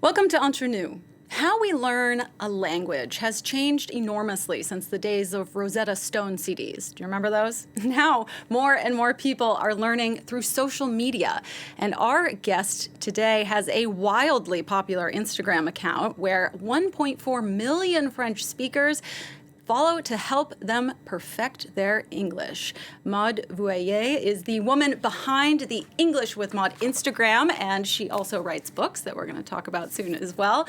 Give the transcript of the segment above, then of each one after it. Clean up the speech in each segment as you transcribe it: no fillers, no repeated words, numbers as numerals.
Welcome to Entre Nous. How we learn a language has changed enormously since the days of Rosetta Stone CDs. Do you remember those? Now, more and more people are learning through social media. And our guest today has a wildly popular Instagram account where 1.4 million French speakers follow to help them perfect their English. Maude Vuillet is the woman behind the English with Maude Instagram, and she also writes books that we're going to talk about soon as well.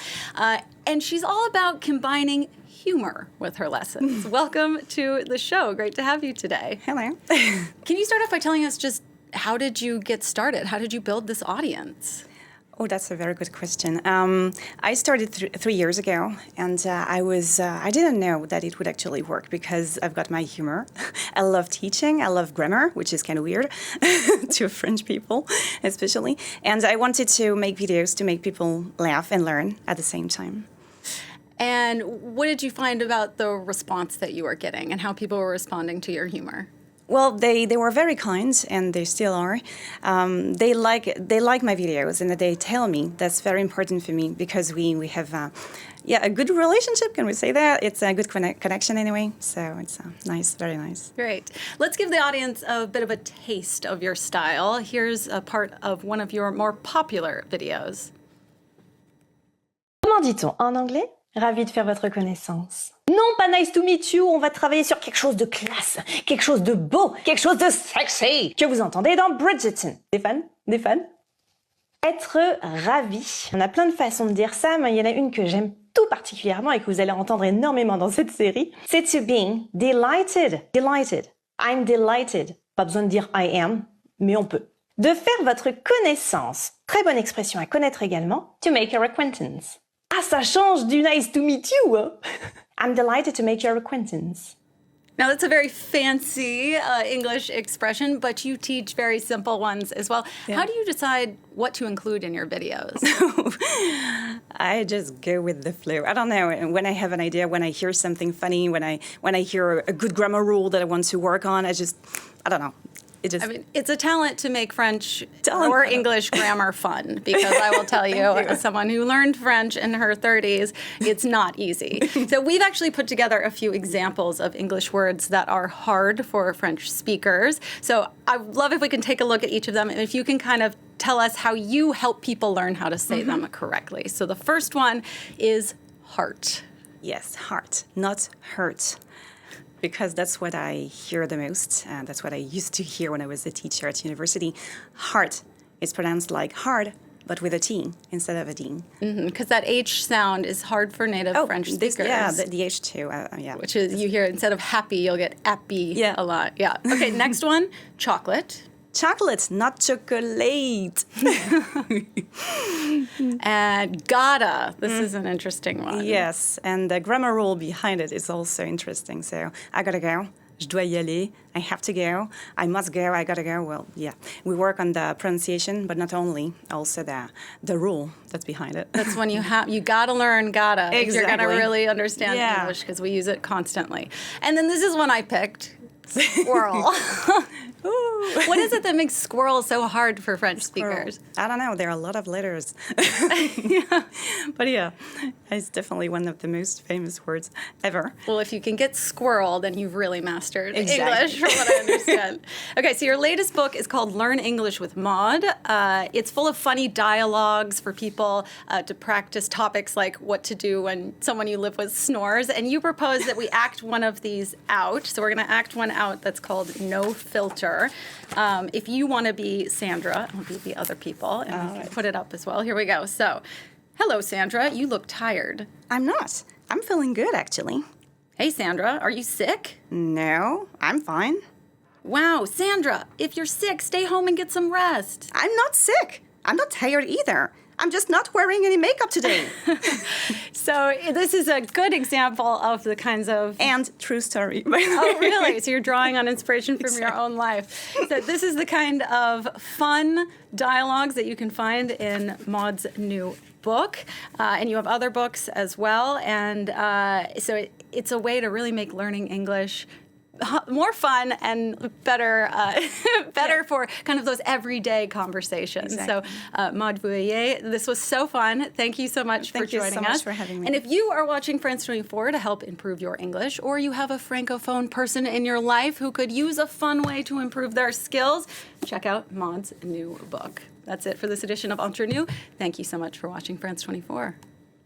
And she's all about combining humor with her lessons. Welcome to the show. Great to have you today. Hello. Can you start off by telling us just how did you get started? How did you build this audience? Oh, that's a very good question. I started 3 years ago, and I didn't know that it would actually work because I've got my humor. I love teaching. I love grammar, which is kind of weird to French people, especially. And I wanted to make videos to make people laugh and learn at the same time. And what did you find about the response that you were getting and how people were responding to your humor? Well, they were very kind, and they still are. They like my videos, and they tell me that's very important for me because we have a good relationship. Can we say that? It's a good connection anyway. So it's nice, very nice. Great. Let's give the audience a bit of a taste of your style. Here's a part of one of your more popular videos. Comment dit-on en anglais? Ravi de faire votre connaissance. Non, pas nice to meet you, on va travailler sur quelque chose de classe, quelque chose de beau, quelque chose de sexy, que vous entendez dans Bridgerton. Des fans? Des fans? Être ravi. On a plein de façons de dire ça, mais il y en a une que j'aime tout particulièrement et que vous allez entendre énormément dans cette série. C'est to be delighted. Delighted. I'm delighted. Pas besoin de dire I am, mais on peut. De faire votre connaissance. Très bonne expression à connaître également. To make your acquaintance. Ah, ça change du nice to meet you, hein? I'm delighted to make your acquaintance. Now, that's a very fancy English expression, but you teach very simple ones as well. Yeah. How do you decide what to include in your videos? I just go with the flow. I don't know. When I have an idea, when I hear something funny, when I hear a good grammar rule that I want to work on, I don't know. I mean, it's a talent to make French or English grammar fun, because I will tell you, as someone who learned French in her 30s, it's not easy. So we've actually put together a few examples of English words that are hard for French speakers. So I'd love if we can take a look at each of them, and if you can kind of tell us how you help people learn how to say them correctly. So the first one is heart. Yes, heart, not hurt. Because that's what I hear the most, and that's what I used to hear when I was a teacher at university. Heart is pronounced like hard, but with a T instead of a D. Because that H sound is hard for native French speakers. The H too, yeah. Which is, you hear, instead of happy, you'll get appy a lot. Yeah. Okay, next one, chocolate. Chocolate, not chocolate. And gotta. This is an interesting one. Yes, and the grammar rule behind it is also interesting. So, I gotta go. Je dois y aller. I have to go. I must go. I gotta go. Well, yeah. We work on the pronunciation, but not only, also the rule that's behind it. That's when you gotta learn gotta. Exactly. If you're gonna really understand English, because we use it constantly. And then this is one I picked. Squirrel. What is it that makes squirrel so hard for French speakers? I don't know. There are a lot of letters. But yeah, it's definitely one of the most famous words ever. Well, if you can get squirrel, then you've really mastered English, from what I understand. Okay, so your latest book is called Learn English with Maude. It's full of funny dialogues for people to practice topics like what to do when someone you live with snores. And you propose that we act one of these out. So we're going to act one out that's called No Filter. If you want to be Sandra, I'll be the other people, and we can put it up as well. Here we go. So, hello, Sandra. You look tired. I'm not. I'm feeling good, actually. Hey, Sandra. Are you sick? No, I'm fine. Wow, Sandra, if you're sick, stay home and get some rest. I'm not sick. I'm not tired either. I'm just not wearing any makeup today. So this is a good example of the kinds of... And true story, by the way. Oh, really? So you're drawing on inspiration from your own life. So this is the kind of fun dialogues that you can find in Maude's new book. And you have other books as well. And so it's a way to really make learning English more fun and better for kind of those everyday conversations. Exactly. So, Maud Bouillet, this was so fun. Thank you so much for joining us. Thank you so much for having me. And if you are watching France 24 to help improve your English, or you have a Francophone person in your life who could use a fun way to improve their skills, check out Maud's new book. That's it for this edition of Entre Nous. Thank you so much for watching France 24.